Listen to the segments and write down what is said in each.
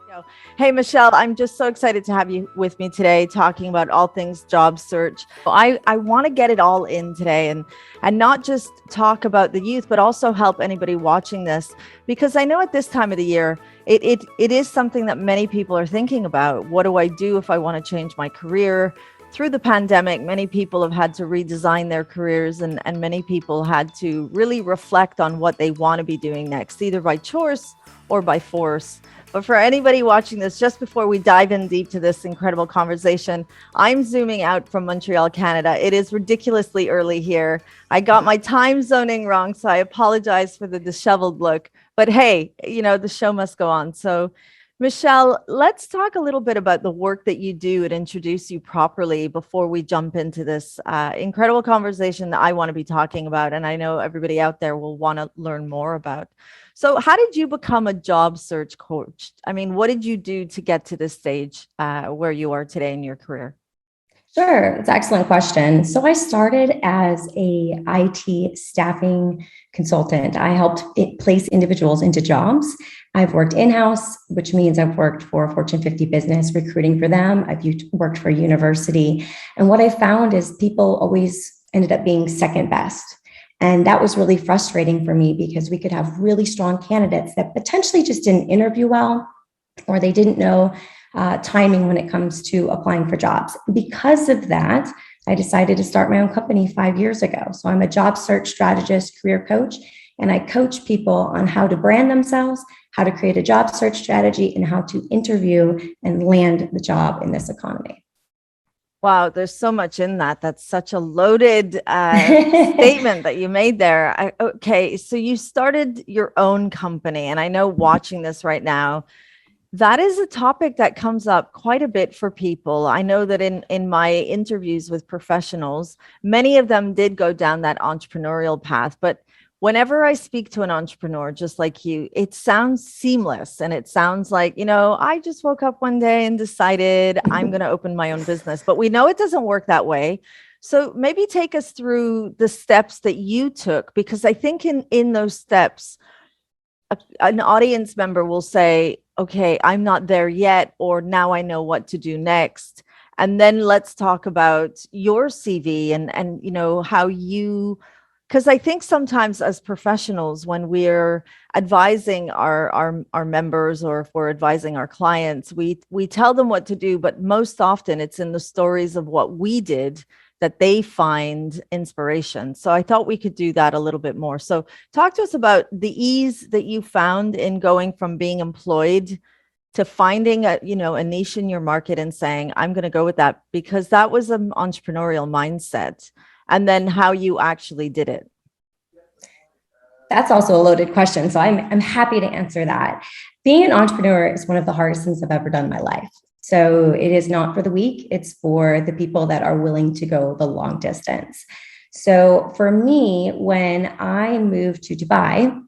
Go. Hey, Michelle, I'm just so excited to have you with me today talking about all things job search. I want to get it all in today and not just talk about the youth, but also help anybody watching this, because I know at this time of the year, it is something that many people are thinking about. What do I do if I want to change my career? Through the pandemic, many people have had to redesign their careers, and many people had to really reflect on what they want to be doing next, either by choice or by force. But for anybody watching this, just before we dive in deep to this incredible conversation, I'm zooming out from Montreal, Canada. It is ridiculously early here. I got my time zoning wrong, so I apologize for the disheveled look. But hey, the show must go on. So, Michelle, let's talk a little bit about the work that you do and introduce you properly before we jump into this incredible conversation that I want to be talking about. And I know everybody out there will want to learn more about. So, how did you become a job search coach? I mean, what did you do to get to this stage where you are today in your career? Sure, it's an excellent question. So I started as a IT staffing consultant. I helped place individuals into jobs. I've worked in-house, which means I've worked for a Fortune 50 business recruiting for them. I've worked for a university. And what I found is people always ended up being second best. And that was really frustrating for me because we could have really strong candidates that potentially just didn't interview well, or they didn't know timing when it comes to applying for jobs. Because of that, I decided to start my own company 5 years ago. So I'm a job search strategist, career coach, and I coach people on how to brand themselves, how to create a job search strategy, and how to interview and land the job in this economy. Wow, there's so much in that. That's such a loaded statement that you made there. Okay, so you started your own company, and I know watching this right now, that is a topic that comes up quite a bit for people. I know that in my interviews with professionals, many of them did go down that entrepreneurial path. But whenever I speak to an entrepreneur, just like you, it sounds seamless. And it sounds like, I just woke up one day and decided I'm going to open my own business. But we know it doesn't work that way. So maybe take us through the steps that you took, because I think in those steps, an audience member will say, okay, I'm not there yet, or now I know what to do next. And then let's talk about your CV and how you, because I think sometimes as professionals, when we're advising our members, or if we're advising our clients, we tell them what to do, but most often it's in the stories of what we did that they find inspiration. So I thought we could do that a little bit more. So talk to us about the ease that you found in going from being employed to finding a niche in your market and saying, I'm going to go with that, because that was an entrepreneurial mindset, and then how you actually did it. That's also a loaded question. So I'm happy to answer that. Being an entrepreneur is one of the hardest things I've ever done in my life. So it is not for the weak. It's for the people that are willing to go the long distance. So for me, when I moved to Dubai,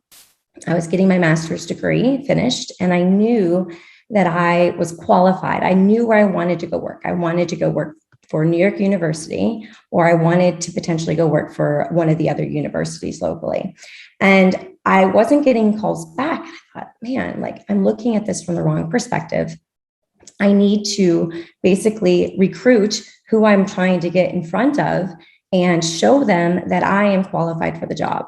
I was getting my master's degree finished, and I knew that I was qualified. I knew where I wanted to go work. I wanted to go work for New York University, or I wanted to potentially go work for one of the other universities locally. And I wasn't getting calls back. I thought, man, I'm looking at this from the wrong perspective. I need to basically recruit who I'm trying to get in front of and show them that I am qualified for the job.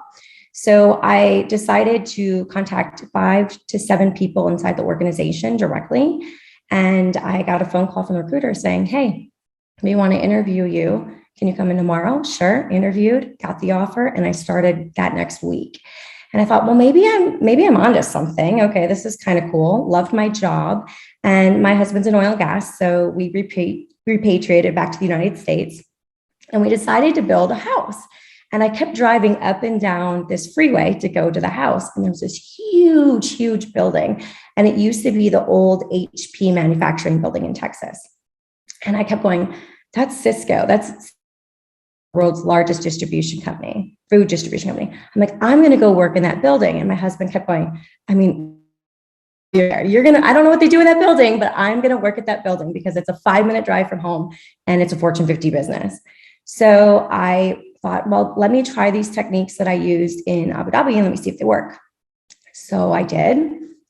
So I decided to contact 5 to 7 people inside the organization directly. And I got a phone call from the recruiter saying, hey, we want to interview you. Can you come in tomorrow? Sure. Interviewed, got the offer, and I started that next week. And I thought, well, maybe I'm onto something. Okay, this is kind of cool. Loved my job. And my husband's in oil and gas. So we repatriated back to the United States, and we decided to build a house. And I kept driving up and down this freeway to go to the house. And there was this huge, huge building. And it used to be the old HP manufacturing building in Texas. And I kept going, that's Cisco. That's the world's largest distribution company, food distribution company. I'm like, I'm going to go work in that building. And my husband kept going, I mean, you're going to, I don't know what they do in that building, but I'm going to work at that building because it's a 5-minute drive from home and it's a Fortune 50 business. So I thought, well, let me try these techniques that I used in Abu Dhabi and let me see if they work. So I did.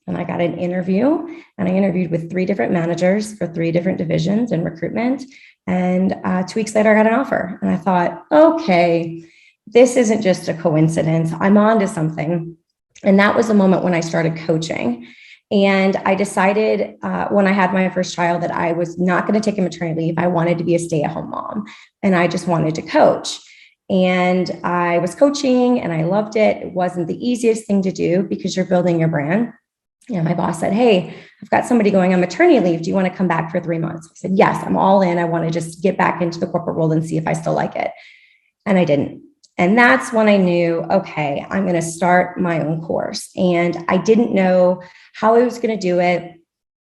and I got an interview, and I interviewed with 3 different managers for 3 different divisions in recruitment. And 2 weeks later, I got an offer. And I thought, okay, this isn't just a coincidence. I'm on to something. And that was the moment when I started coaching. And I decided when I had my first child that I was not going to take a maternity leave. I wanted to be a stay-at-home mom, and I just wanted to coach. And I was coaching and I loved it. It wasn't the easiest thing to do because you're building your brand. And my boss said, hey, I've got somebody going on maternity leave. Do you want to come back for 3 months? I said, yes, I'm all in. I want to just get back into the corporate world and see if I still like it. And I didn't. And that's when I knew, okay, I'm going to start my own course. And I didn't know how I was going to do it,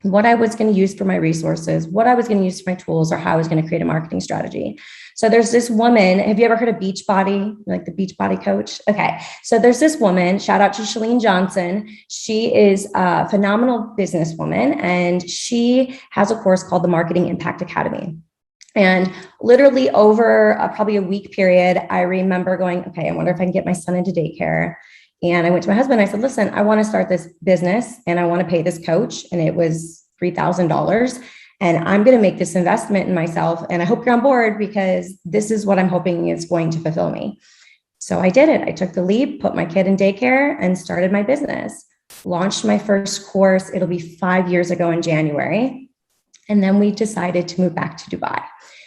what I was going to use for my resources, what I was going to use for my tools, or how I was going to create a marketing strategy. So there's this woman. Have you ever heard of Beachbody, like the Beachbody coach? Okay. So there's this woman, shout out to Chalene Johnson. She is a phenomenal businesswoman, and she has a course called the Marketing Impact Academy. And literally over probably a week period, I remember going, okay, I wonder if I can get my son into daycare. And I went to my husband. I said, listen, I want to start this business and I want to pay this coach. And it was $3,000. And I'm going to make this investment in myself. And I hope you're on board because this is what I'm hoping is going to fulfill me. So I did it. I took the leap, put my kid in daycare, and started my business. Launched my first course. It'll be 5 years ago in January. And then we decided to move back to Dubai.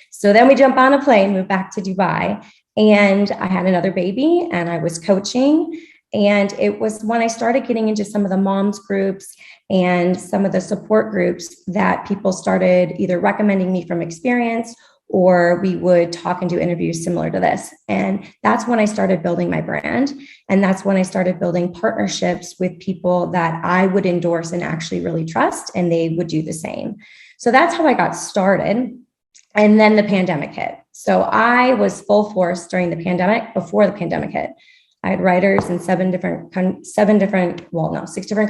So then we jump on a plane, move back to Dubai. And I had another baby and I was coaching. And it was when I started getting into some of the moms groups and some of the support groups that people started either recommending me from experience, or we would talk and do interviews similar to this. And that's when I started building my brand. And that's when I started building partnerships with people that I would endorse and actually really trust, and they would do the same. So that's how I got started. And then the pandemic hit. So I was full force during the pandemic, before the pandemic hit. I had writers in 6 different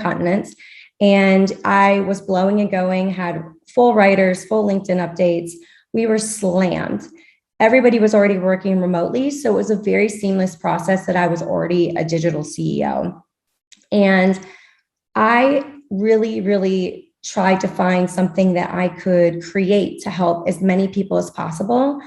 continents. And I was blowing and going, had full writers, full LinkedIn updates. We were slammed. Everybody was already working remotely. So it was a very seamless process that I was already a digital CEO. And I really, really tried to find something that I could create to help as many people as possible.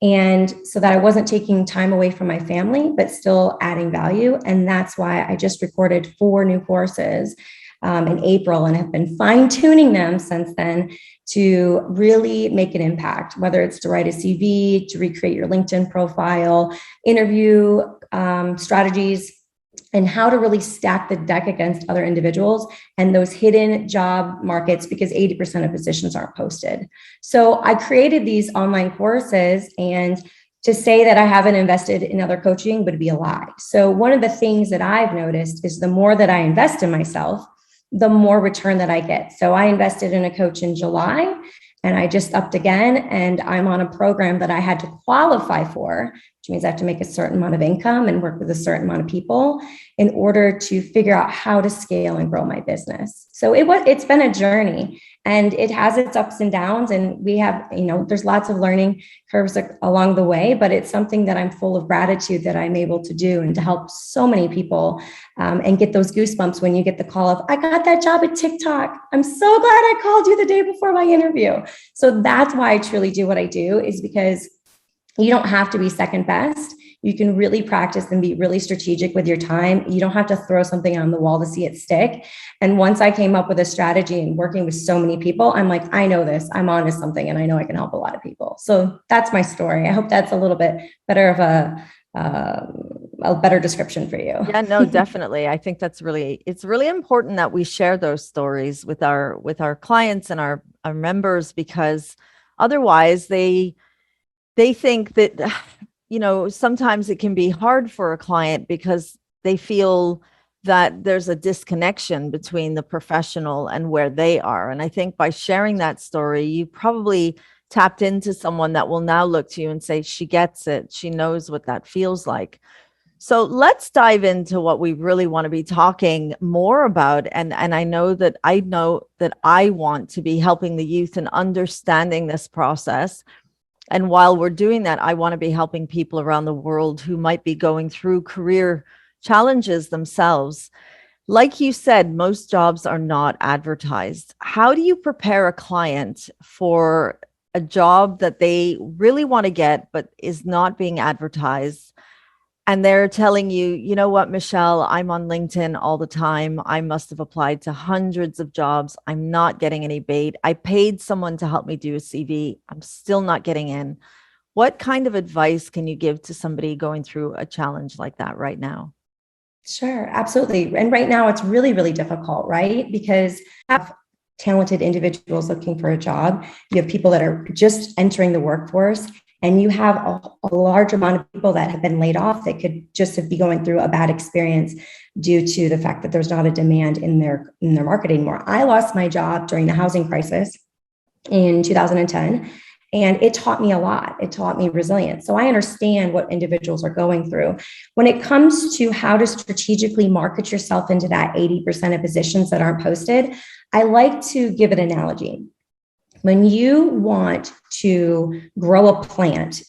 And so that I wasn't taking time away from my family, but still adding value. And that's why I just recorded 4 new courses in April and have been fine tuning them since then to really make an impact, whether it's to write a CV, to recreate your LinkedIn profile, interview strategies, and how to really stack the deck against other individuals and those hidden job markets, because 80% of positions aren't posted. So I created these online courses, and to say that I haven't invested in other coaching would be a lie. So one of the things that I've noticed is the more that I invest in myself, the more return that I get. So I invested in a coach in July, and I just upped again, and I'm on a program that I had to qualify for, which means I have to make a certain amount of income and work with a certain amount of people in order to figure out how to scale and grow my business. So it's been a journey, and it has its ups and downs, and we have, there's lots of learning curves along the way, but it's something that I'm full of gratitude that I'm able to do and to help so many people and get those goosebumps when you get the call of, I got that job at TikTok. I'm so glad I called you the day before my interview. So that's why I truly do what I do, is because you don't have to be second best. You can really practice and be really strategic with your time. You don't have to throw something on the wall to see it stick. And once I came up with a strategy and working with so many people, I'm like, I know this, I'm on to something, and I know I can help a lot of people. So that's my story. I hope that's a little bit better of a better description for you. Yeah, no, definitely. I think it's really important that we share those stories with our clients and our members, because otherwise they think that, sometimes it can be hard for a client because they feel that there's a disconnection between the professional and where they are. And I think by sharing that story, you probably tapped into someone that will now look to you and say, she gets it. She knows what that feels like. So let's dive into what we really want to be talking more about. And I know that I want to be helping the youth in understanding this process. And while we're doing that, I want to be helping people around the world who might be going through career challenges themselves. Like you said, most jobs are not advertised. How do you prepare a client for a job that they really want to get, but is not being advertised? And they're telling you, you know what, Michelle, I'm on LinkedIn all the time. I must have applied to hundreds of jobs. I'm not getting any bait. I paid someone to help me do a CV. I'm still not getting in. What kind of advice can you give to somebody going through a challenge like that right now? Sure, absolutely. And right now it's really, really difficult, right? Because you have talented individuals looking for a job. You have people that are just entering the workforce, and you have a large amount of people that have been laid off that could just be going through a bad experience due to the fact that there's not a demand in their market anymore. I lost my job during the housing crisis in 2010. And it taught me a lot. It taught me resilience. So I understand what individuals are going through. When it comes to how to strategically market yourself into that 80% of positions that aren't posted, I like to give an analogy. When you want to grow a plant,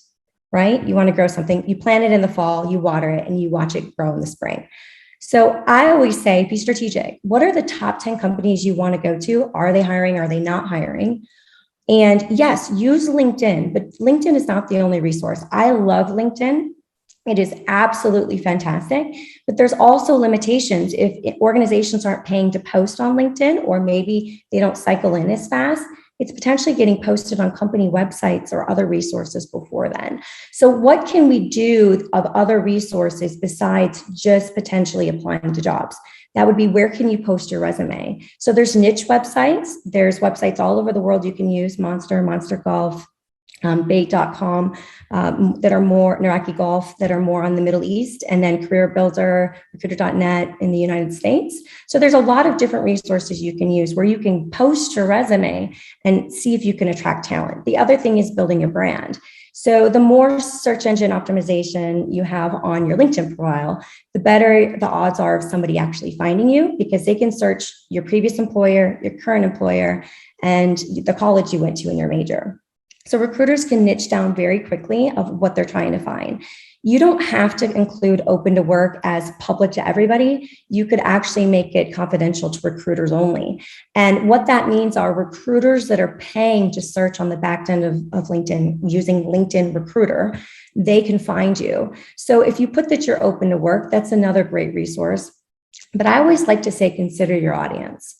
right? You want to grow something, you plant it in the fall, you water it, and you watch it grow in the spring. So I always say, be strategic. What are the top 10 companies you want to go to? Are they hiring? Are they not hiring? And yes, use LinkedIn, but LinkedIn is not the only resource. I love LinkedIn. It is absolutely fantastic, but there's also limitations. If organizations aren't paying to post on LinkedIn, or maybe they don't cycle in as fast, it's potentially getting posted on company websites or other resources before then. So what can we do of other resources besides just potentially applying to jobs? That would be, where can you post your resume? So there's niche websites. There's websites all over the world you can use, Monster Golf, bait.com, that are more Naraki Golf, that are more on the Middle East, and then Career Builder, recruiter.net in the United States. So there's a lot of different resources you can use where you can post your resume and see if you can attract talent. The other thing is building a brand. So the more search engine optimization you have on your LinkedIn profile, the better the odds are of somebody actually finding you, because they can search your previous employer, your current employer, and the college you went to in your major. So recruiters can niche down very quickly of what they're trying to find. You don't have to include open to work as public to everybody. You could actually make it confidential to recruiters only. And what that means are recruiters that are paying to search on the back end of LinkedIn using LinkedIn Recruiter, they can find you. So if you put that you're open to work, that's another great resource. But I always like to say, consider your audience.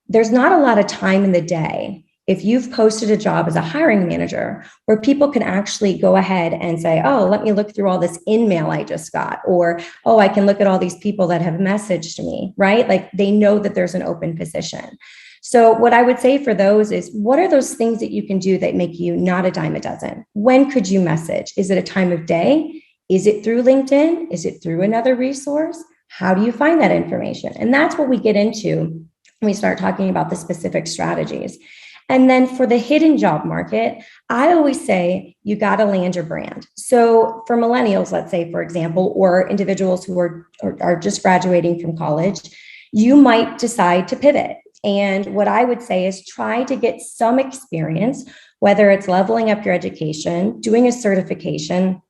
There's not a lot of time in the day, if you've posted a job as a hiring manager, where people can actually go ahead and say, oh, let me look through all this in-mail I just got, or, oh, I can look at all these people that have messaged me, right? Like, they know that there's an open position. So what I would say for those is, what are those things that you can do that make you not a dime a dozen? When could you message? Is it a time of day? Is it through LinkedIn? Is it through another resource? How do you find that information? And that's what we get into when we start talking about the specific strategies. And then for the hidden job market, I always say you got to land your brand. So for millennials, let's say, for example, or individuals who are just graduating from college, you might decide to pivot. And what I would say is, try to get some experience, whether it's leveling up your education, doing a certification,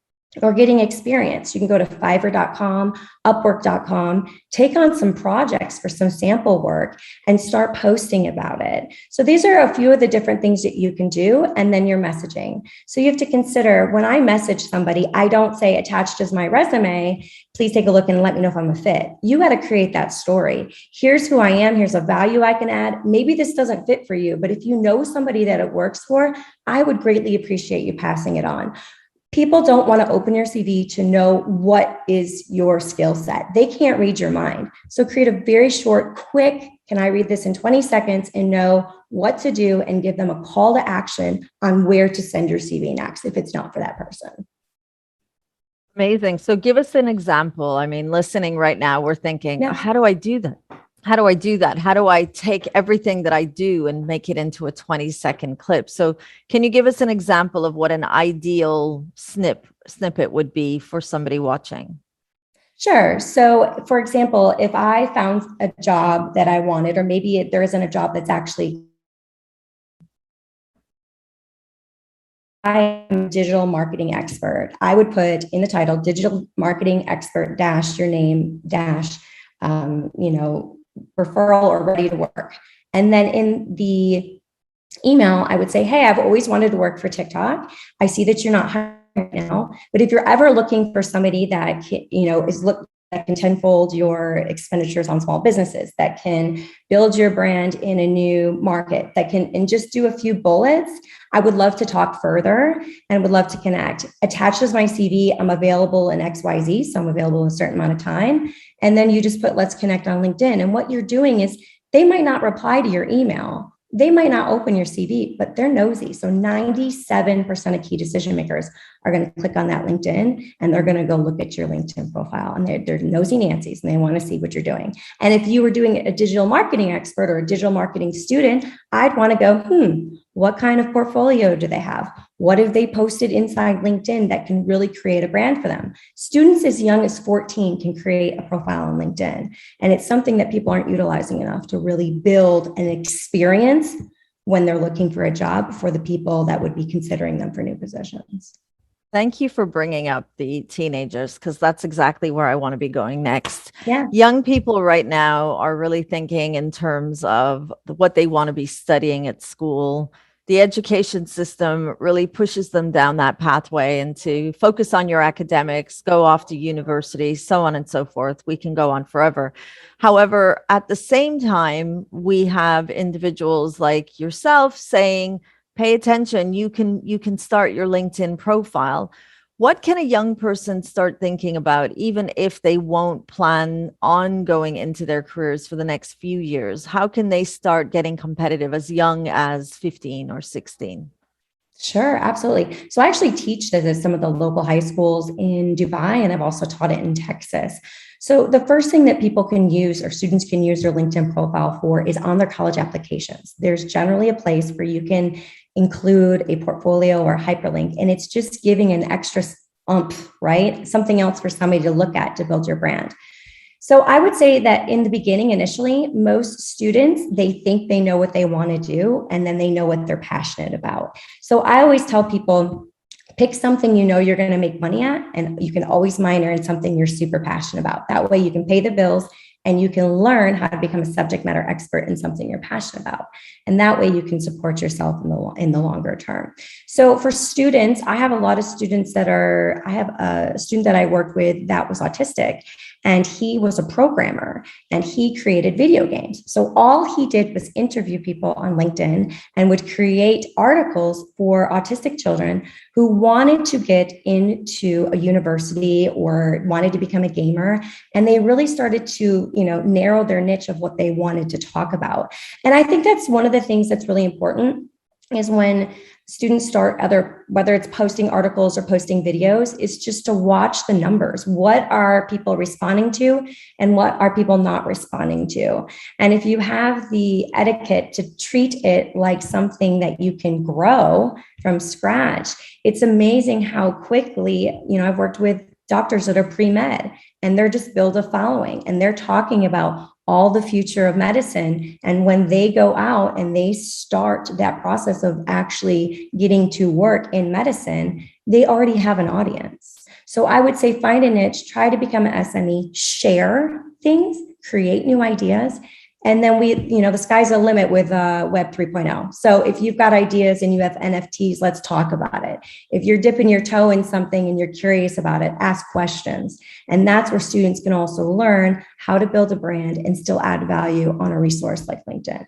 or getting experience. You can go to Fiverr.com, Upwork.com, take on some projects for some sample work and start posting about it. So these are a few of the different things that you can do, and then your messaging. So you have to consider, when I message somebody, I don't say, attached is my resume, please take a look and let me know if I'm a fit. You got to create that story. Here's who I am. Here's a value I can add. Maybe this doesn't fit for you, but if you know somebody that it works for, I would greatly appreciate you passing it on. People don't want to open your CV to know what is your skill set. They can't read your mind. So create a very short, quick, can I read this in 20 seconds and know what to do, and give them a call to action on where to send your CV next if it's not for that person. Amazing. So give us an example. I mean, listening right now, we're thinking, Yeah. how do I do that? How do I do that? How do I take everything that I do and make it into a 20-second clip? So can you give us an example of what an ideal snippet would be for somebody watching? Sure. So, for example, if I found a job that I wanted, or maybe there isn't a job that's actually, I am a digital marketing expert, I would put in the title, digital marketing expert dash your name dash referral or ready to work. And then in the email, I would say, hey, I've always wanted to work for TikTok. I see that you're not hiring right now, but if you're ever looking for somebody that that can tenfold your expenditures on small businesses, that can build your brand in a new market, that can, and just do a few bullets, I would love to talk further and would love to connect. Attached as my CV, I'm available in XYZ, so I'm available in a certain amount of time. And then you just put, let's connect on LinkedIn. And what you're doing is they might not reply to your email. They might not open your CV, but they're nosy. So 97% of key decision makers are going to click on that LinkedIn and they're going to go look at your LinkedIn profile, and they're nosy Nancy's and they want to see what you're doing. And if you were doing a digital marketing expert or a digital marketing student, I'd want to go, what kind of portfolio do they have? What have they posted inside LinkedIn that can really create a brand for them? Students as young as 14 can create a profile on LinkedIn. And it's something that people aren't utilizing enough to really build an experience when they're looking for a job for the people that would be considering them for new positions. Thank you for bringing up the teenagers, because that's exactly where I want to be going next. Yeah. Young people right now are really thinking in terms of what they want to be studying at school. The education system really pushes them down that pathway and to focus on your academics, go off to university, so on and so forth. We can go on forever. However, at the same time, we have individuals like yourself saying, pay attention, you can start your LinkedIn profile. What can a young person start thinking about, even if they won't plan on going into their careers for the next few years? How can they start getting competitive as young as 15 or 16? Sure, absolutely. So I actually teach this at some of the local high schools in Dubai, and I've also taught it in Texas. So the first thing that people can use, or students can use their LinkedIn profile for, is on their college applications. There's generally a place where you can include a portfolio or a hyperlink, and it's just giving an extra oomph, right? Something else for somebody to look at to build your brand. So I would say that in the beginning, initially, most students, they think they know what they want to do, and then they know what they're passionate about. So I always tell people, pick something you know you're going to make money at, and you can always minor in something you're super passionate about. That way you can pay the bills and you can learn how to become a subject matter expert in something you're passionate about. And that way you can support yourself in the longer term. So for students, I have a student that I worked with that was autistic, and he was a programmer and he created video games. So all he did was interview people on LinkedIn and would create articles for autistic children who wanted to get into a university or wanted to become a gamer. And they really started to, narrow their niche of what they wanted to talk about. And I think that's one of the things that's really important, is when students start, whether it's posting articles or posting videos, is just to watch the numbers. What are people responding to and what are people not responding to? And if you have the etiquette to treat it like something that you can grow from scratch, it's amazing how quickly, I've worked with doctors that are pre-med and they're just build a following and they're talking about all the future of medicine. And when they go out and they start that process of actually getting to work in medicine, they already have an audience. So I would say find a niche, try to become an SME, share things, create new ideas. And then the sky's the limit with Web 3.0. So if you've got ideas and you have NFTs, let's talk about it. If you're dipping your toe in something and you're curious about it, ask questions. And that's where students can also learn how to build a brand and still add value on a resource like LinkedIn.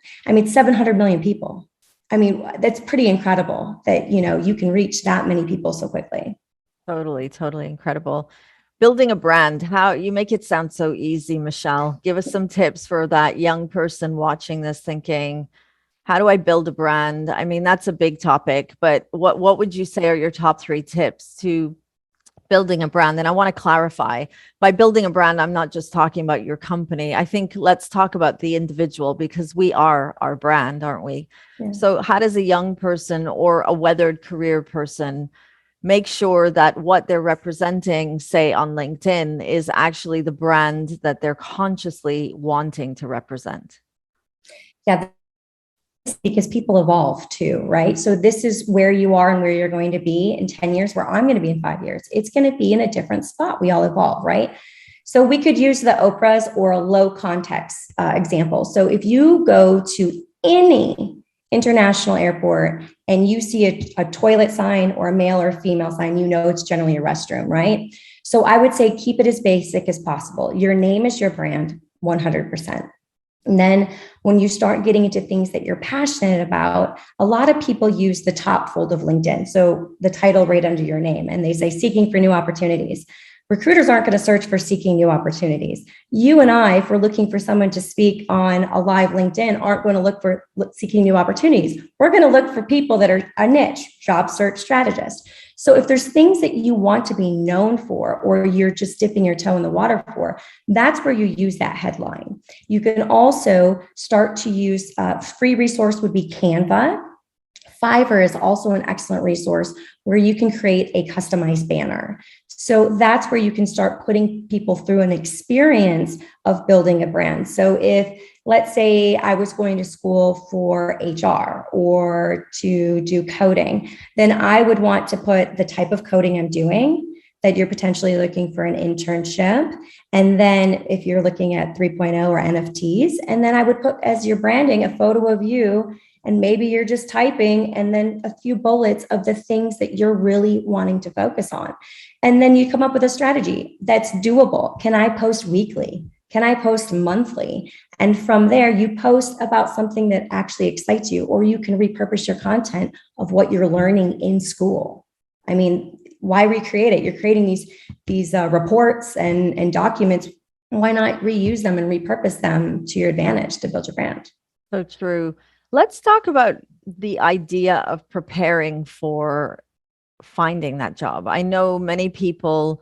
700 million people. That's pretty incredible that, you can reach that many people so quickly. Totally incredible. Building a brand, how you make it sound so easy, Michele. Give us some tips for that young person watching this thinking, how do I build a brand? That's a big topic, but what would you say are your top 3 tips to building a brand? And I want to clarify, by building a brand, I'm not just talking about your company. I think let's talk about the individual, because we are our brand, aren't we? Yeah. So how does a young person or a weathered career person make sure that what they're representing, say on LinkedIn, is actually the brand that they're consciously wanting to represent? Yeah, because people evolve too, right? So this is where you are and where you're going to be in 10 years, where I'm going to be in 5 years. It's going to be in a different spot. We all evolve, right? So we could use the Oprah's or a low context example. So if you go to any international airport and you see a toilet sign or a male or female sign, you know it's generally a restroom, right? So I would say keep it as basic as possible. Your name is your brand, 100%. And then when you start getting into things that you're passionate about, a lot of people use the top fold of LinkedIn. So the title right under your name, and they say seeking for new opportunities. Recruiters aren't going to search for seeking new opportunities. You and I, if we're looking for someone to speak on a live LinkedIn, aren't going to look for seeking new opportunities. We're going to look for people that are a niche, job search strategist. So if there's things that you want to be known for, or you're just dipping your toe in the water for, that's where you use that headline. You can also start to use free resource would be Canva. Fiverr is also an excellent resource where you can create a customized banner. So that's where you can start putting people through an experience of building a brand. So if, let's say, I was going to school for HR or to do coding, then I would want to put the type of coding I'm doing, that you're potentially looking for an internship. And then if you're looking at 3.0 or NFTs, and then I would put as your branding a photo of you, and maybe you're just typing, and then a few bullets of the things that you're really wanting to focus on. And then you come up with a strategy that's doable. Can I post weekly? Can I post monthly? And from there, you post about something that actually excites you, or you can repurpose your content of what you're learning in school. I mean, why recreate it? You're creating these reports and documents. Why not reuse them and repurpose them to your advantage to build your brand? So true. Let's talk about the idea of preparing for finding that job. I know many people,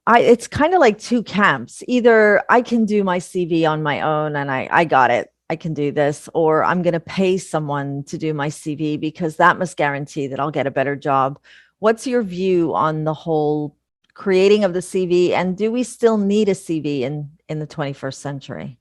it's kind of like two camps. Either I can do my CV on my own and I got it, I can do this, or I'm going to pay someone to do my CV because that must guarantee that I'll get a better job. What's your view on the whole creating of the CV? And do we still need a CV in the 21st century?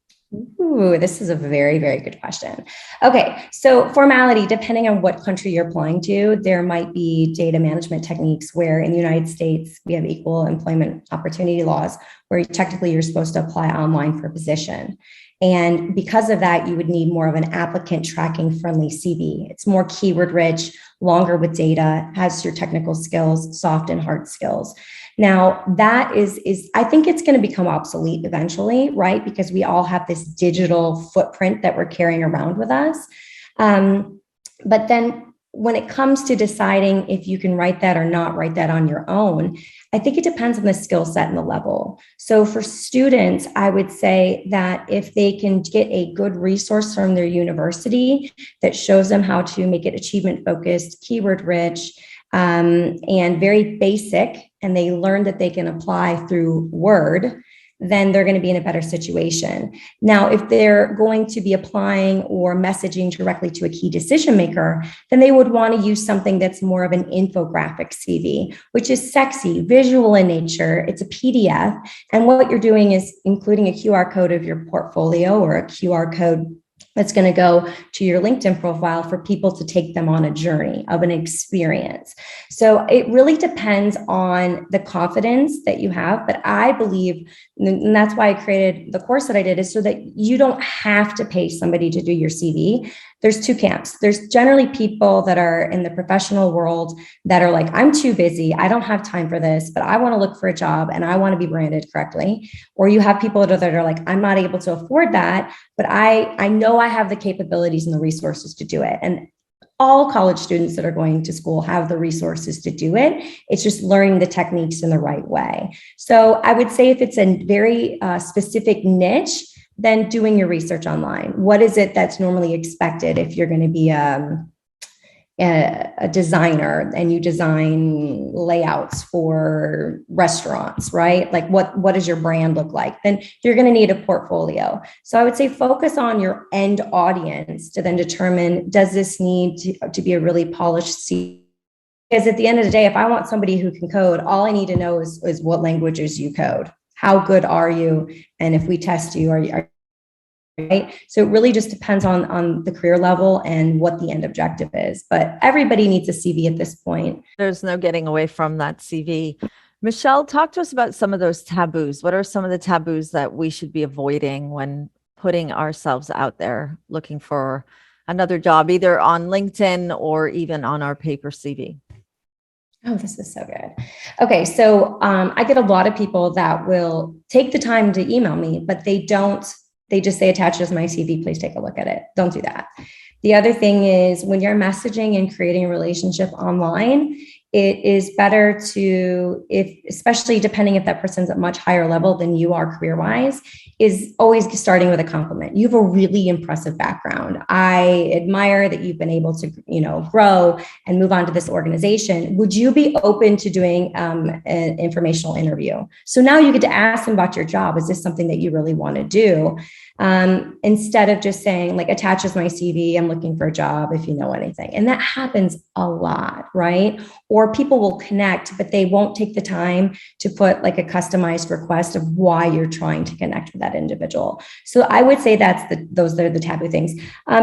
Ooh, this is a very, very good question. Okay, so formality, depending on what country you're applying to, there might be data management techniques where in the United States, we have equal employment opportunity laws where technically you're supposed to apply online for a position. And because of that, you would need more of an applicant tracking friendly CV. It's more keyword rich, longer with data, has your technical skills, soft and hard skills. Now, that is I think it's going to become obsolete eventually, right? Because we all have this digital footprint that we're carrying around with us. But then when it comes to deciding if you can write that or not write that on your own, I think it depends on the skill set and the level. So for students, I would say that if they can get a good resource from their university that shows them how to make it achievement focused, keyword rich, and very basic, and they learn that they can apply through Word, then they're going to be in a better situation. Now, if they're going to be applying or messaging directly to a key decision maker, then they would want to use something that's more of an infographic CV, which is sexy, visual in nature. It's a PDF. And what you're doing is including a QR code of your portfolio or a QR code that's going to go to your LinkedIn profile for people to take them on a journey of an experience. So it really depends on the confidence that you have. But I believe, and that's why I created the course that I did, is so that you don't have to pay somebody to do your CV. There's two camps. There's generally people that are in the professional world that are like, I'm too busy. I don't have time for this, but I want to look for a job and I want to be branded correctly. Or you have people that are like, I'm not able to afford that, but I know I have the capabilities and the resources to do it. And all college students that are going to school have the resources to do it. It's just learning the techniques in the right way. So I would say if it's a very specific niche, then doing your research online. What is it that's normally expected if you're going to be a designer and you design layouts for restaurants, right? Like what does your brand look like? Then you're going to need a portfolio. So I would say focus on your end audience to then determine, does this need to be a really polished CV? Because at the end of the day, if I want somebody who can code, all I need to know is what languages you code. How good are you? And if we test you, are you right? So it really just depends on the career level and what the end objective is. But everybody needs a CV at this point. There's no getting away from that CV. Michelle, talk to us about some of those taboos. What are some of the taboos that we should be avoiding when putting ourselves out there looking for another job, either on LinkedIn or even on our paper CV? Oh, this is so good. Okay, so I get a lot of people that will take the time to email me, but they don't, they just say attached as my CV, please take a look at it. Don't do that. The other thing is when you're messaging and creating a relationship online, it is better to, if especially depending if that person's at much higher level than you are career wise, is always starting with a compliment. You have a really impressive background. I admire that you've been able to, grow and move on to this organization. Would you be open to doing an informational interview? So now you get to ask them about your job. Is this something that you really want to do? Instead of just saying like attaches my CV, I'm looking for a job if you know anything. And that happens a lot, right? Or people will connect, but they won't take the time to put like a customized request of why you're trying to connect with that individual. So I would say those are the taboo things.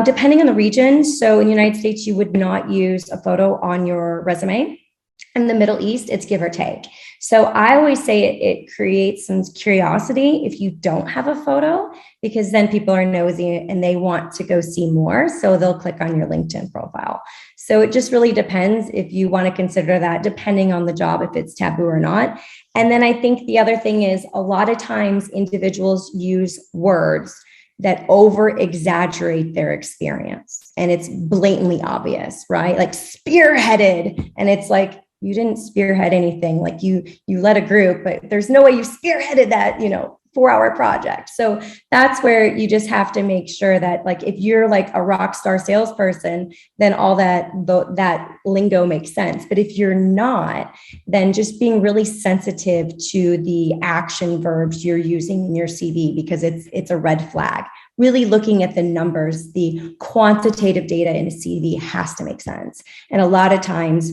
Depending on the region. So in the United States, you would not use a photo on your resume. In the Middle East, it's give or take. So I always say it creates some curiosity if you don't have a photo, because then people are nosy and they want to go see more. So they'll click on your LinkedIn profile. So it just really depends if you want to consider that, depending on the job, if it's taboo or not. And then I think the other thing is a lot of times individuals use words that over exaggerate their experience. And it's blatantly obvious, right? Like spearheaded. And it's like, you didn't spearhead anything. Like you led a group, but there's no way you spearheaded that, 4-hour project. So that's where you just have to make sure that like, if you're like a rock star salesperson, then all that lingo makes sense. But if you're not, then just being really sensitive to the action verbs you're using in your CV, because it's a red flag. Really looking at the numbers, the quantitative data in a CV has to make sense. And a lot of times,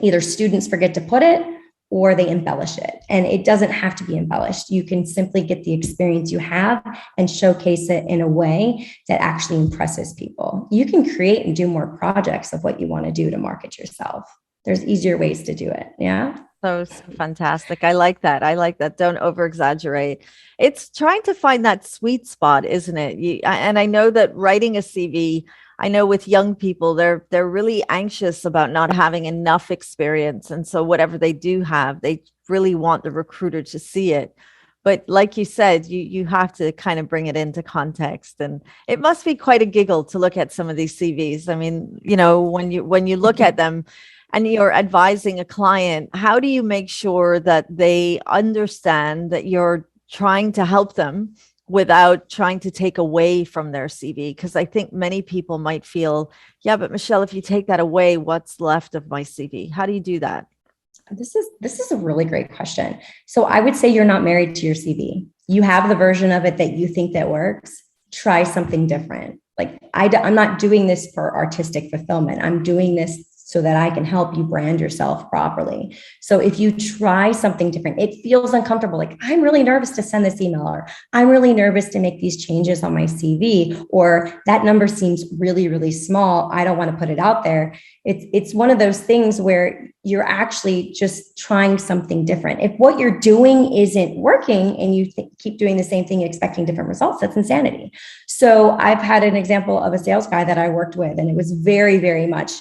either students forget to put it or they embellish it. And it doesn't have to be embellished. You can simply get the experience you have and showcase it in a way that actually impresses people. You can create and do more projects of what you want to do to market yourself. There's easier ways to do it. Yeah. So fantastic. I like that. I like that. Don't over exaggerate. It's trying to find that sweet spot, isn't it? And I know that writing a CV, I know with young people, they're really anxious about not having enough experience. And so whatever they do have, they really want the recruiter to see it. But like you said, you have to kind of bring it into context. And it must be quite a giggle to look at some of these CVs. I mean, when you look at them, and you're advising a client, how do you make sure that they understand that you're trying to help them without trying to take away from their CV? Because I think many people might feel, yeah, but Michelle, if you take that away, what's left of my CV? How do you do that? This is a really great question. So I would say you're not married to your CV. You have the version of it that you think that works. Try something different. Like I'm not doing this for artistic fulfillment. I'm doing this so that I can help you brand yourself properly. So if you try something different, it feels uncomfortable. Like I'm really nervous to send this email, or I'm really nervous to make these changes on my CV, or that number seems really, really small. I don't want to put it out there. It's one of those things where you're actually just trying something different. If what you're doing isn't working and you keep doing the same thing, expecting different results, that's insanity. So I've had an example of a sales guy that I worked with, and it was very, very much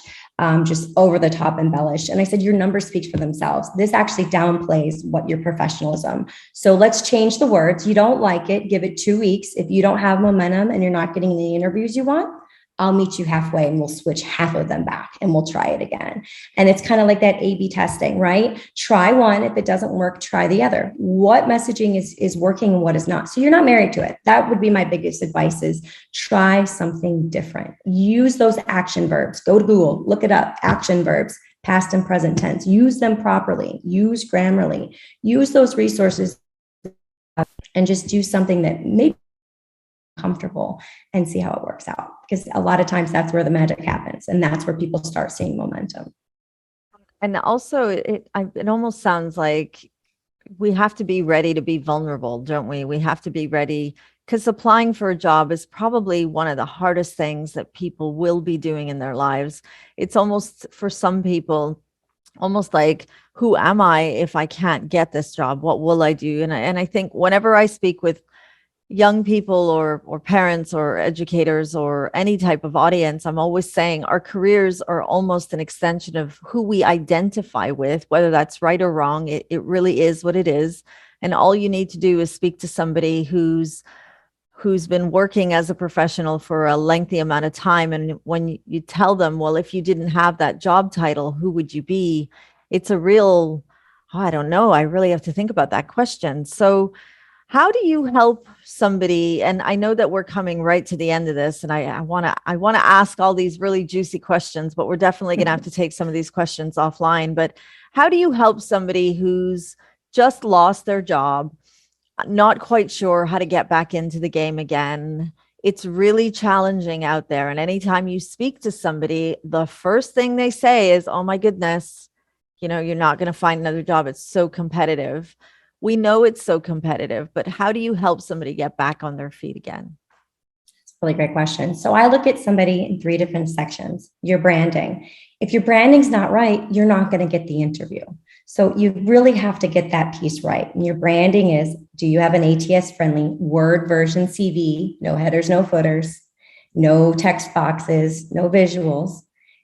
just over the top embellished. And I said, your numbers speak for themselves. This actually downplays what your professionalism. So let's change the words. You don't like it, give it 2 weeks. If you don't have momentum and you're not getting the interviews you want, I'll meet you halfway and we'll switch half of them back and we'll try it again. And it's kind of like that A/B testing, right? Try one. If it doesn't work, try the other. What messaging is working and what is not? So you're not married to it. That would be my biggest advice is try something different. Use those action verbs. Go to Google, look it up, action verbs, past and present tense. Use them properly. Use Grammarly. Use those resources and just do something that maybe comfortable and see how it works out, because a lot of times that's where the magic happens and that's where people start seeing momentum. And also it almost sounds like we have to be ready to be vulnerable, don't we? We have to be ready, because applying for a job is probably one of the hardest things that people will be doing in their lives. It's almost, for some people, almost like, who am I if I can't get this job? What will I do? And I think whenever I speak with young people or parents or educators or any type of audience, I'm always saying our careers are almost an extension of who we identify with, whether that's right or wrong. It really is what it is. And all you need to do is speak to somebody who's been working as a professional for a lengthy amount of time. And when you tell them, well, if you didn't have that job title, who would you be? It's a real, oh, I don't know. I really have to think about that question. So, how do you help somebody? And I know that we're coming right to the end of this, and I want to ask all these really juicy questions, but we're definitely going to have to take some of these questions offline. But how do you help somebody who's just lost their job, not quite sure how to get back into the game again? It's really challenging out there. And anytime you speak to somebody, the first thing they say is, oh my goodness, you're not going to find another job. It's so competitive. We know it's so competitive, but how do you help somebody get back on their feet again? Really great question. So I look at somebody in three different sections. Your branding. If your branding's not right, you're not going to get the interview. So you really have to get that piece right. And your branding is, do you have an ATS friendly Word version CV? No headers, no footers, no text boxes, no visuals.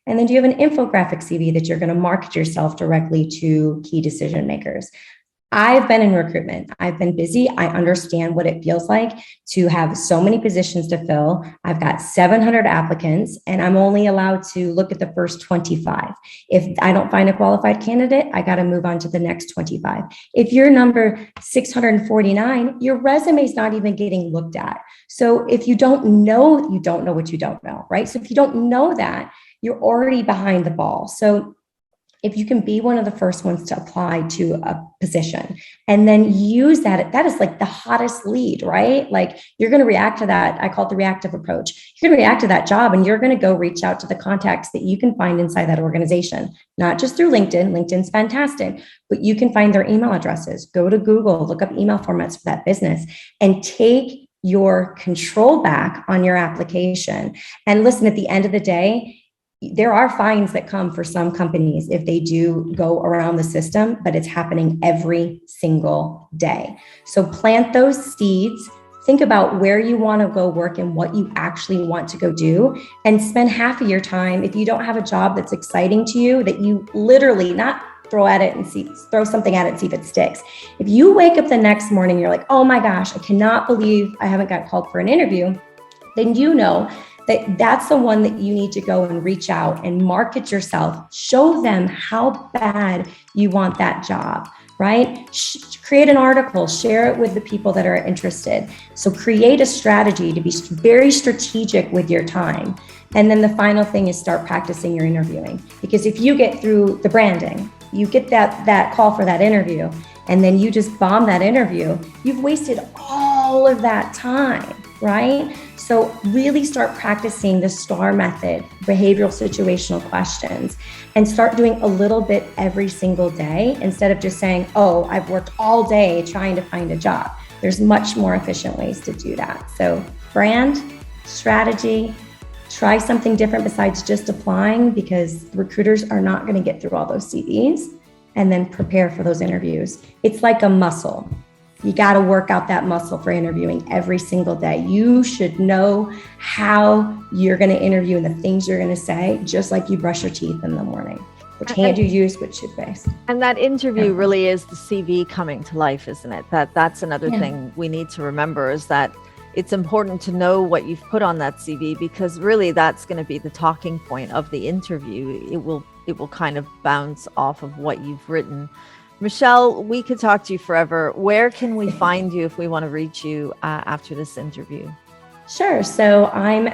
And then do you have an infographic CV that you're going to market yourself directly to key decision makers? I've been in recruitment. I've been busy. I understand what it feels like to have so many positions to fill. I've got 700 applicants and I'm only allowed to look at the first 25. If I don't find a qualified candidate, I got to move on to the next 25. If you're number 649, your resume is not even getting looked at. So if you don't know what you don't know, right? So if you don't know that, you're already behind the ball. So if you can be one of the first ones to apply to a position and then use that is like the hottest lead, right? Like you're going to react to that. I call it the reactive approach. You're going to react to that job and you're going to go reach out to the contacts that you can find inside that organization, not just through LinkedIn. LinkedIn's fantastic, but you can find their email addresses. Go to Google, look up email formats for that business and take your control back on your application. And listen, at the end of the day, there are fines that come for some companies if they do go around the system, but it's happening every single day. So plant those seeds, think about where you want to go work and what you actually want to go do, and spend half of your time, if you don't have a job that's exciting to you, that you literally not throw something at it and see if it sticks. If you wake up the next morning, you're like, oh my gosh, I cannot believe I haven't got called for an interview, then you know that's the one that you need to go and reach out and market yourself. Show them how bad you want that job, right? Create an article, share it with the people that are interested. So create a strategy to be very strategic with your time. And then the final thing is start practicing your interviewing. Because if you get through the branding, you get that call for that interview, and then you just bomb that interview, you've wasted all of that time, right? So really start practicing the STAR method, behavioral situational questions, and start doing a little bit every single day instead of just saying, oh, I've worked all day trying to find a job. There's much more efficient ways to do that. So brand, strategy, try something different besides just applying, because recruiters are not going to get through all those CVs, and then prepare for those interviews. It's like a muscle. You got to work out that muscle for interviewing every single day. You should know how you're going to interview and the things you're going to say, just like you brush your teeth in the morning. Which hand do you use, which toothpaste? And that interview really is the CV coming to life, isn't it? That's another thing we need to remember, is that it's important to know what you've put on that CV, because really that's going to be the talking point of the interview. It will kind of bounce off of what you've written. Michele, we could talk to you forever. Where can we find you if we want to reach you after this interview? Sure. So I'm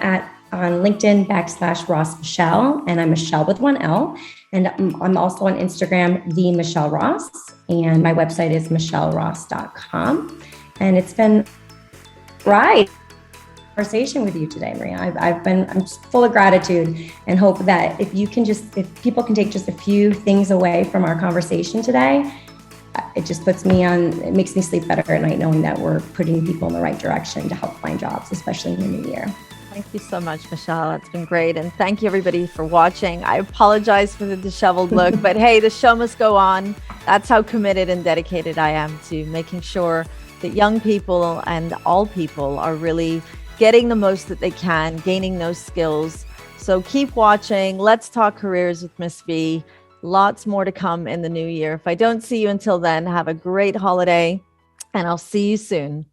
on LinkedIn /Ross Michele, and I'm Michele with one L. And I'm also on Instagram, the Michele Ross, and my website is michelleross.com. And it's been right conversation with you today, Maria. I'm just full of gratitude, and hope that if people can take just a few things away from our conversation today, it makes me sleep better at night knowing that we're putting people in the right direction to help find jobs, especially in the new year. Thank you so much, Michelle. It's been great. And thank you, everybody, for watching. I apologize for the disheveled look, but hey, the show must go on. That's how committed and dedicated I am to making sure that young people and all people are really getting the most that they can, gaining those skills. So keep watching. Let's talk careers with Miss V. Lots more to come in the new year. If I don't see you until then, have a great holiday, and I'll see you soon.